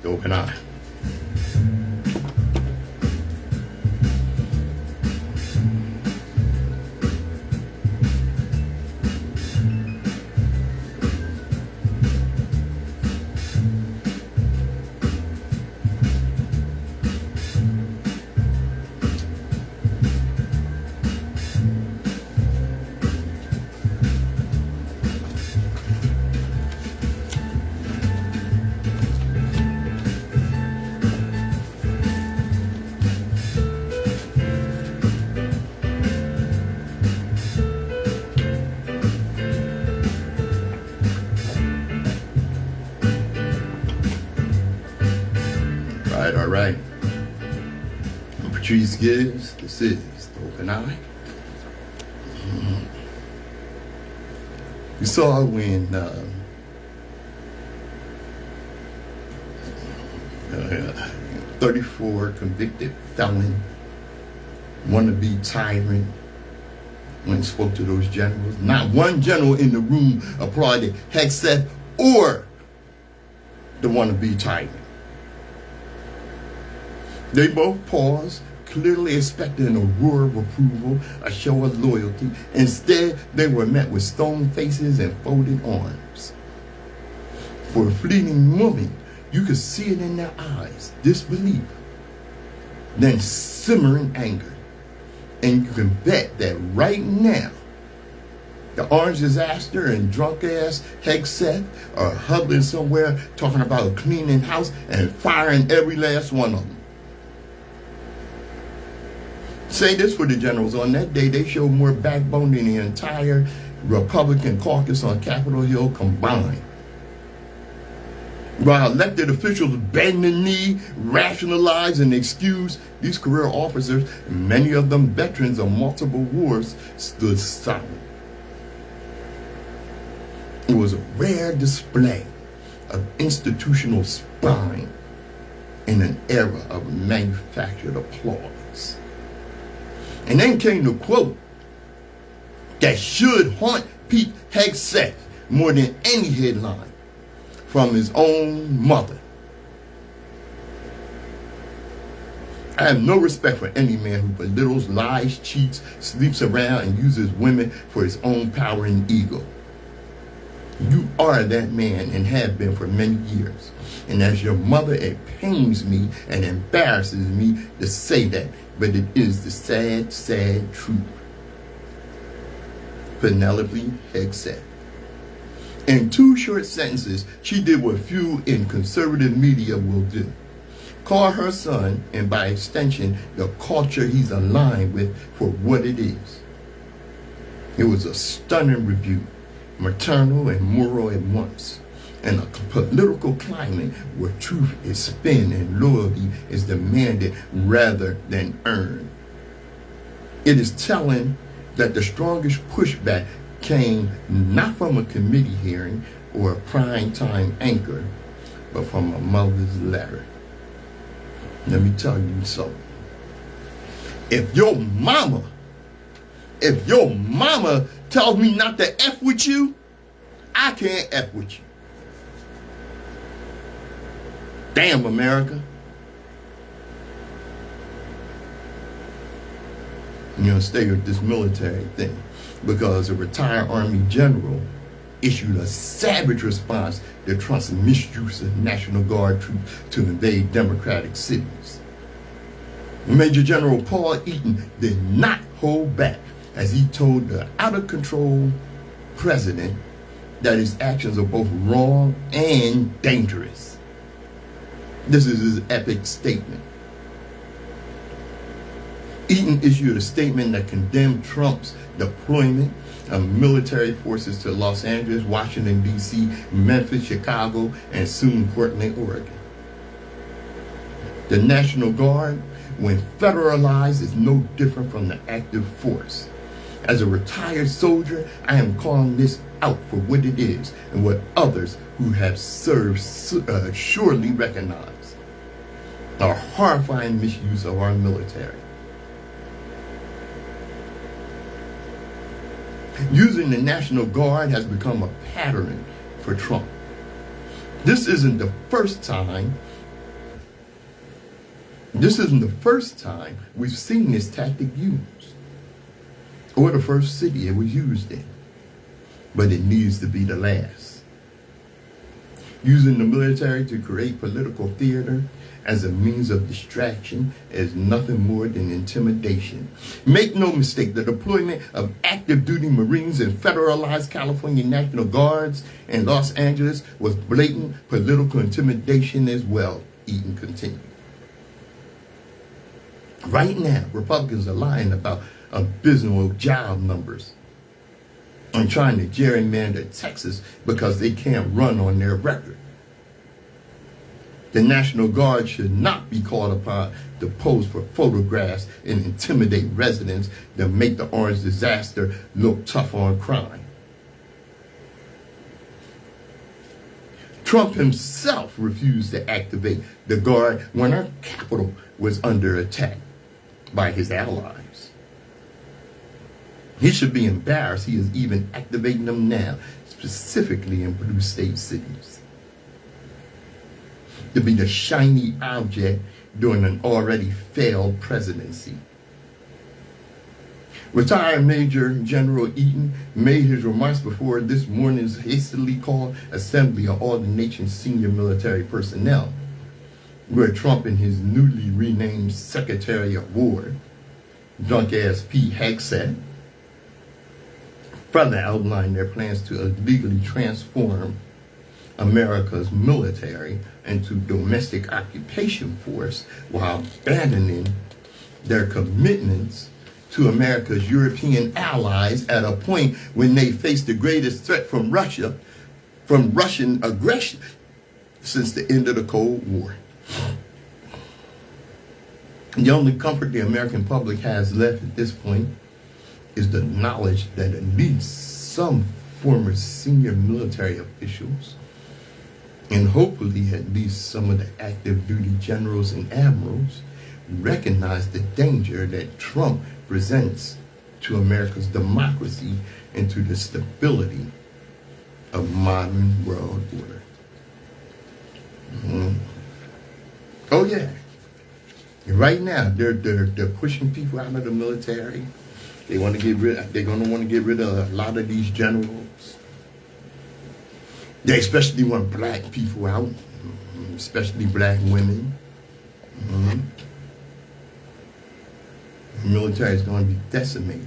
The Open Eye. All right. I'm Patrice Gibbs. This is The Open Eye. You saw when 34 convicted felon, wannabe tyrant, when he spoke to those generals. Not one general in the room applauded Hegseth or the wannabe tyrant. They both paused, clearly expecting a roar of approval, a show of loyalty. Instead, they were met with stone faces and folded arms. For a fleeting moment, you could see it in their eyes, disbelief, then simmering anger. And you can bet that right now, the orange disaster and drunk-ass Hegseth are huddling somewhere talking about cleaning house and firing every last one of them. Say this for the generals. On that day, they showed more backbone than the entire Republican caucus on Capitol Hill combined. While elected officials bend the knee, rationalize, and excuse, these career officers, many of them veterans of multiple wars, stood silent. It was a rare display of institutional spine in an era of manufactured applause. And then came the quote that should haunt Pete Hegseth more than any headline, from his own mother. I have no respect for any man who belittles, lies, cheats, sleeps around, and uses women for his own power and ego. You are that man and have been for many years. And as your mother, it pains me and embarrasses me to say that, but it is the sad, sad truth. Penelope Hegseth. In 2 short sentences, she did what few in conservative media will do. Call her son, and by extension, the culture he's aligned with, for what it is. It was a stunning rebuke, maternal and moral at once, and a political climate where truth is spin and loyalty is demanded rather than earned. It is telling that the strongest pushback came not from a committee hearing or a prime time anchor, but from a mother's letter. Let me tell you something. If your mama tells me not to F with you, I can't F with you. Damn, America. You know, stay with this military thing, because a retired Army general issued a savage response to Trump's misuse of National Guard troops to invade democratic cities. Major General Paul Eaton did not hold back as he told the out-of-control president that his actions are both wrong and dangerous. This is his epic statement. Eaton issued a statement that condemned Trump's deployment of military forces to Los Angeles, Washington, D.C., Memphis, Chicago, and soon Portland, Oregon. The National Guard, when federalized, is no different from the active force. As a retired soldier, I am calling this out for what it is and what others who have served surely recognize. A horrifying misuse of our military. Using the National Guard has become a pattern for Trump. This isn't the first time we've seen this tactic used, or the first city it was used in, but it needs to be the last. Using the military to create political theater as a means of distraction is nothing more than intimidation. Make no mistake, the deployment of active duty Marines and federalized California National Guards in Los Angeles was blatant political intimidation as well, Eaton continued. Right now, Republicans are lying about abysmal job numbers and trying to gerrymander Texas because they can't run on their record. The National Guard should not be called upon to pose for photographs and intimidate residents that make the orange disaster look tough on crime. Trump himself refused to activate the Guard when our capital was under attack by his allies. He should be embarrassed he is even activating them now, specifically in blue state cities. To be the shiny object during an already failed presidency. Retired Major General Eaton made his remarks before this morning's hastily called assembly of all the nation's senior military personnel, where Trump and his newly renamed Secretary of War, drunk-ass Pete Hegseth, further outlined their plans to illegally transform America's military into domestic occupation force while abandoning their commitments to America's European allies at a point when they face the greatest threat from Russia, from Russian aggression since the end of the Cold War. The only comfort the American public has left at this point is the knowledge that at least some former senior military officials, and hopefully at least some of the active duty generals and admirals, recognize the danger that Trump presents to America's democracy and to the stability of modern world order. Oh yeah. Right now, they're pushing people out of the military. They're going to want to get rid of a lot of these generals. They especially want black people out, especially black women. The military is going to be decimated.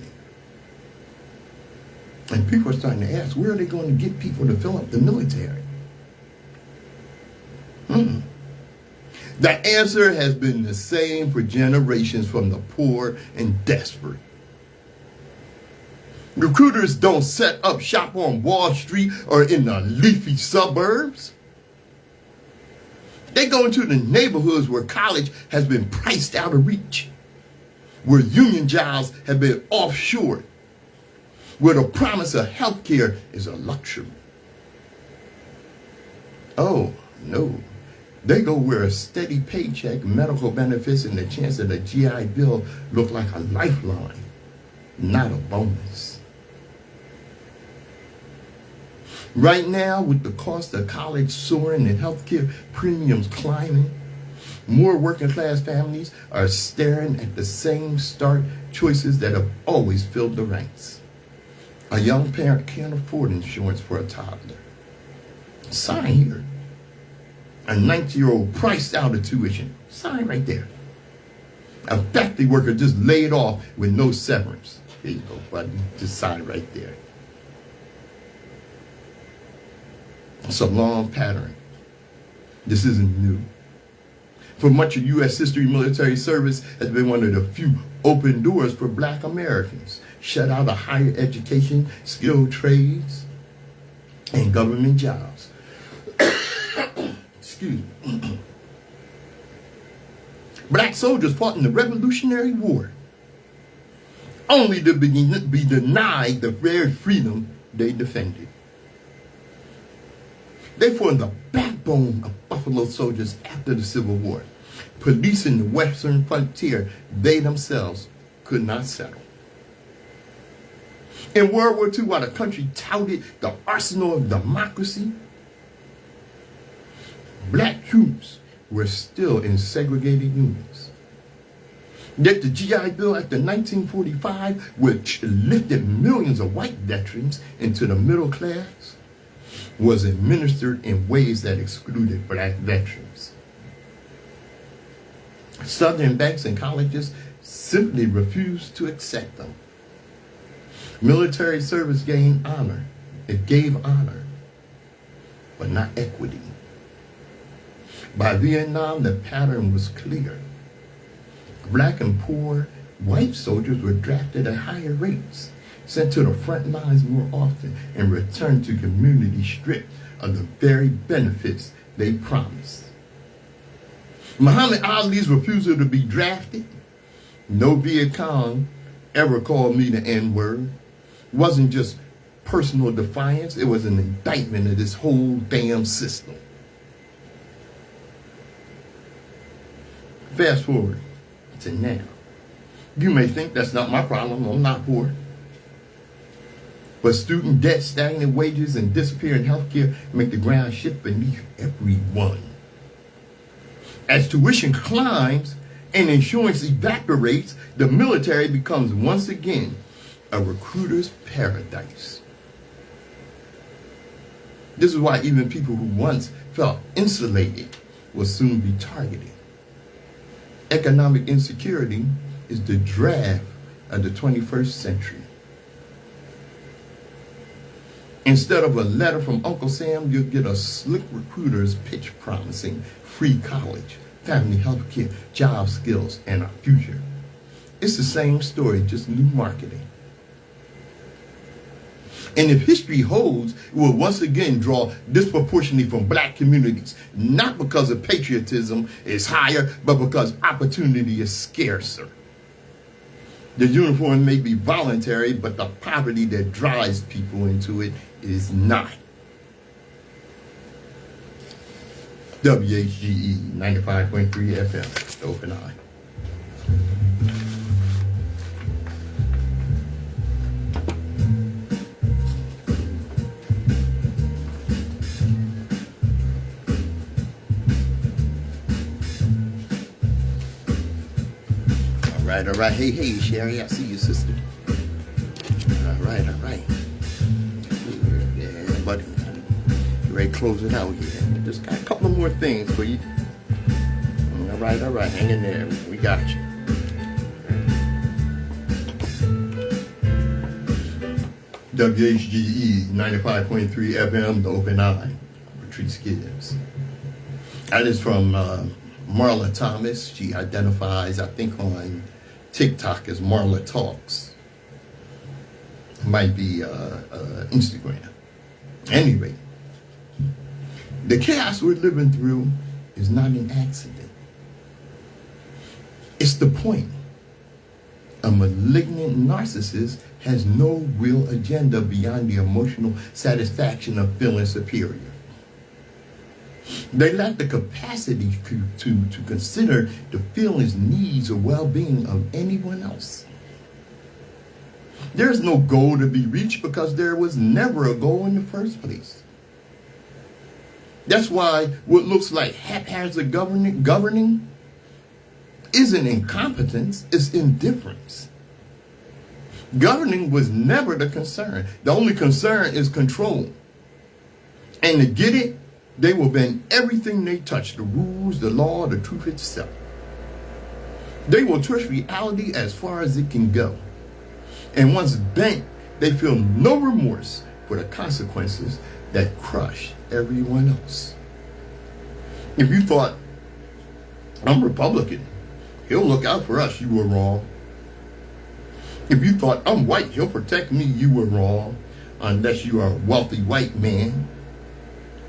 And people are starting to ask, where are they going to get people to fill up the military? The answer has been the same for generations, from the poor and desperate. Recruiters don't set up shop on Wall Street or in the leafy suburbs. They go into the neighborhoods where college has been priced out of reach, where union jobs have been offshored, where the promise of health care is a luxury. Oh, no. They go where a steady paycheck, medical benefits, and the chance of a GI Bill look like a lifeline, not a bonus. Right now, with the cost of college soaring and healthcare premiums climbing, more working class families are staring at the same stark choices that have always filled the ranks. A young parent can't afford insurance for a toddler. Sign here. A 19-year-old priced out of tuition. Sign right there. A factory worker just laid off with no severance. Here you go, buddy. Just sign right there. It's a long pattern. This isn't new. For much of U.S. history, military service has been one of the few open doors for Black Americans. Shut out of higher education, skilled trades, and government jobs. Excuse me. Black soldiers fought in the Revolutionary War, only to be denied the very freedom they defended. They formed the backbone of Buffalo soldiers after the Civil War, policing the western frontier they themselves could not settle. In World War II, while the country touted the arsenal of democracy, Black troops were still in segregated units. Yet the GI Bill after 1945, which lifted millions of white veterans into the middle class, was administered in ways that excluded Black veterans. Southern banks and colleges simply refused to accept them. Military service gained honor. It gave honor, but not equity. By Vietnam, the pattern was clear. Black and poor white soldiers were drafted at higher rates, sent to the front lines more often, and returned to communities stripped of the very benefits they promised. Muhammad Ali's refusal to be drafted, no Viet Cong ever called me the N-word, wasn't just personal defiance, it was an indictment of this whole damn system. Fast forward to now. You may think that's not my problem, I'm not poor. But student debt, stagnant wages, and disappearing healthcare make the ground shift beneath everyone. As tuition climbs and insurance evaporates, the military becomes once again a recruiter's paradise. This is why even people who once felt insulated will soon be targeted. Economic insecurity is the drag of the 21st century. Instead of a letter from Uncle Sam, you'll get a slick recruiter's pitch promising free college, family health care, job skills, and a future. It's the same story, just new marketing. And if history holds, it will once again draw disproportionately from Black communities, not because of patriotism is higher, but because opportunity is scarcer. The uniform may be voluntary, but the poverty that drives people into it is not. WHGE 95.3 FM, the Open Eye. All right. Hey, Sherry, I see you, sister. All right. Yeah, buddy. You ready to close it out here? Just got a couple more things for you. All right. Hang in there. We got you. WHGE 95.3 FM, the Open Eye. Patrice Gibbs. That is from Marla Thomas. She identifies, I think, on TikTok as Marla Talks. Might be Instagram. Anyway, the chaos we're living through is not an accident. It's the point. A malignant narcissist has no real agenda beyond the emotional satisfaction of feeling superior. They lack the capacity to consider the feelings, needs, or well-being of anyone else. There's no goal to be reached because there was never a goal in the first place. That's why what looks like haphazard governing isn't incompetence, it's indifference. Governing was never the concern. The only concern is control. And to get it, they will bend everything they touch, the rules, the law, the truth itself. They will twist reality as far as it can go. And once bent, they feel no remorse for the consequences that crush everyone else. If you thought, I'm Republican, he'll look out for us, you were wrong. If you thought, I'm white, he'll protect me, you were wrong. Unless you are a wealthy white man,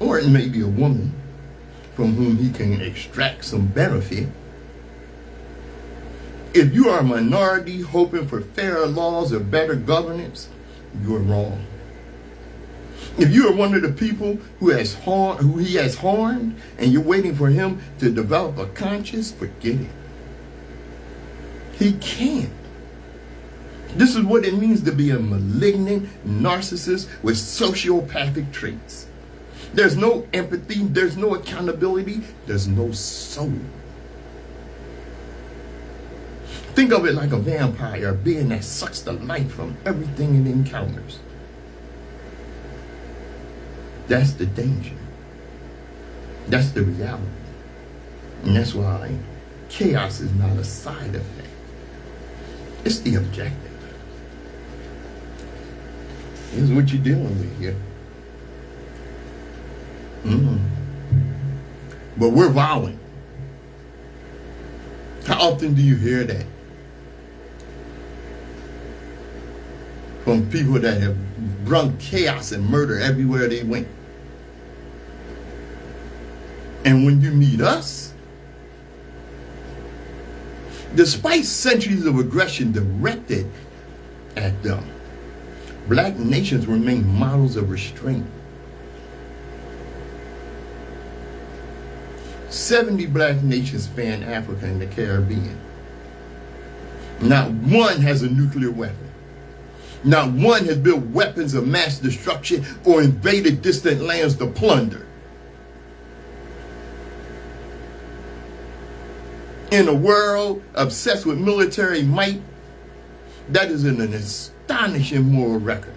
or it may be a woman from whom he can extract some benefit. If you are a minority hoping for fairer laws or better governance, you are wrong. If you are one of the people who he has harmed and you're waiting for him to develop a conscience, forget it. He can't. This is what it means to be a malignant narcissist with sociopathic traits. There's no empathy, there's no accountability, there's no soul. Think of it like a vampire, a being that sucks the life from everything it encounters. That's the danger. That's the reality. And that's why chaos is not a side effect. It's the objective. Here's what you're dealing with here. But we're violent. How often do you hear that from people that have brought chaos and murder everywhere they went? And when you meet us, despite centuries of aggression directed at them, black nations remain models of restraint. 70 black nations span Africa and the Caribbean. Not one has a nuclear weapon. Not one has built weapons of mass destruction or invaded distant lands to plunder. In a world obsessed with military might, that is an astonishing moral record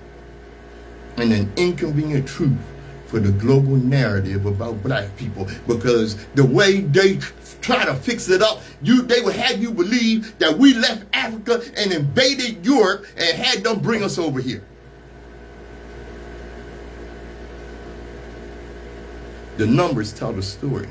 and an inconvenient truth for the global narrative about black people, because the way they try to fix it up, they would have you believe that we left Africa and invaded Europe and had them bring us over here. The numbers tell the story.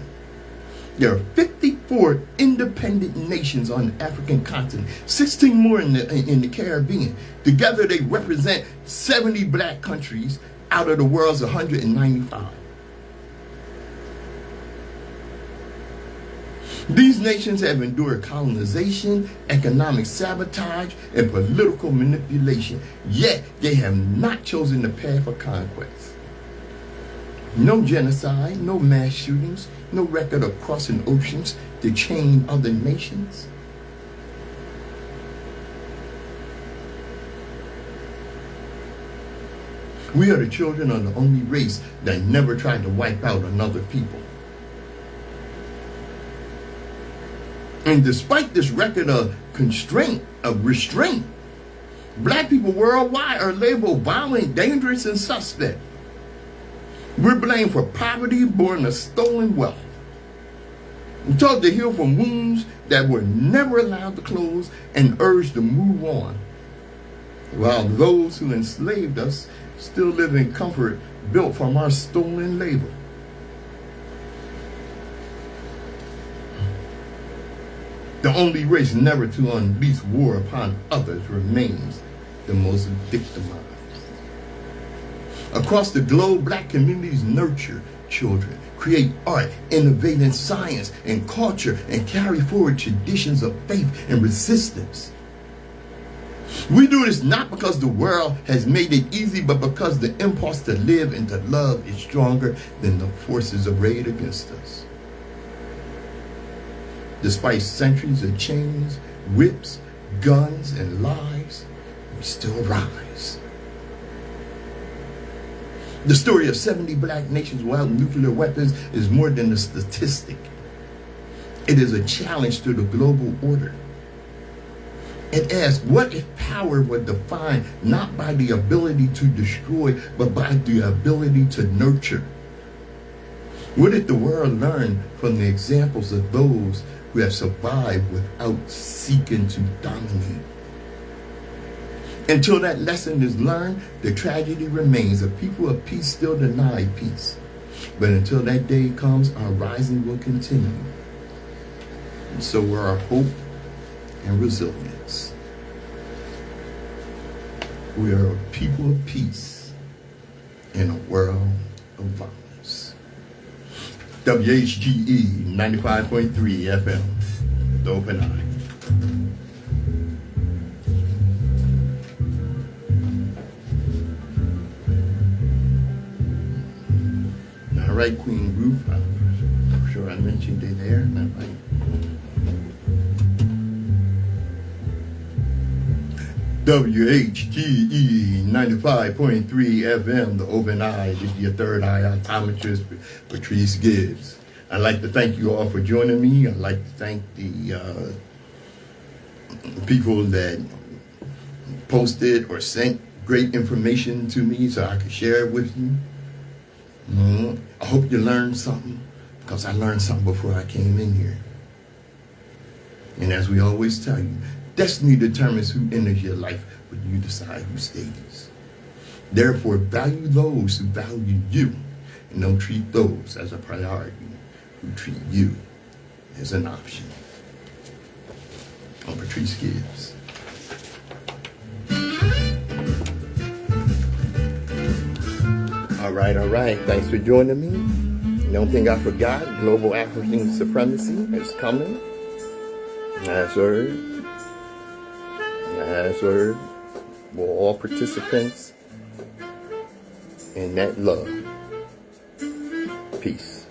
There are 54 independent nations on the African continent, 16 more in the Caribbean. Together they represent 70 black countries out of the world's 195. These nations have endured colonization, economic sabotage, and political manipulation, yet they have not chosen the path of conquest. No genocide, no mass shootings, no record of crossing oceans to chain other nations. We are the children of the only race that never tried to wipe out another people. And despite this record of restraint, black people worldwide are labeled violent, dangerous, and suspect. We're blamed for poverty born of stolen wealth. We're told to heal from wounds that were never allowed to close and urged to move on, while those who enslaved us still live in comfort built from our stolen labor. The only race never to unleash war upon others remains the most victimized. Across the globe, black communities nurture children, create art, innovate in science and culture, and carry forward traditions of faith and resistance. We do this not because the world has made it easy, but because the impulse to live and to love is stronger than the forces arrayed against us. Despite centuries of chains, whips, guns, and lies, we still rise. The story of 70 black nations without nuclear weapons is more than a statistic. It is a challenge to the global order. It asks, what if power were defined not by the ability to destroy, but by the ability to nurture? What if the world learned from the examples of those who have survived without seeking to dominate? Until that lesson is learned, the tragedy remains. The people of peace still deny peace. But until that day comes, our rising will continue. And so will our hope and resilience. We are a people of peace in a world of violence. WHGE 95.3 FM, The Open Eye. All right, Queen Ruth, I'm sure I mentioned it there. All right. WHGE 95.3 FM, The Open Eye. This is your third eye optometrist, Patrice Gibbs. I'd like to thank you all for joining me. I'd like to thank the people that posted or sent great information to me so I could share it with you. I hope you learned something, because I learned something before I came in here. And as we always tell you, destiny determines who enters your life, but you decide who stays. Therefore, value those who value you, and don't treat those as a priority who treat you as an option. I'm Patrice Gibbs. All right. Thanks for joining me. The only thing I forgot, global African supremacy is coming. Last word. For all participants in that love. Peace.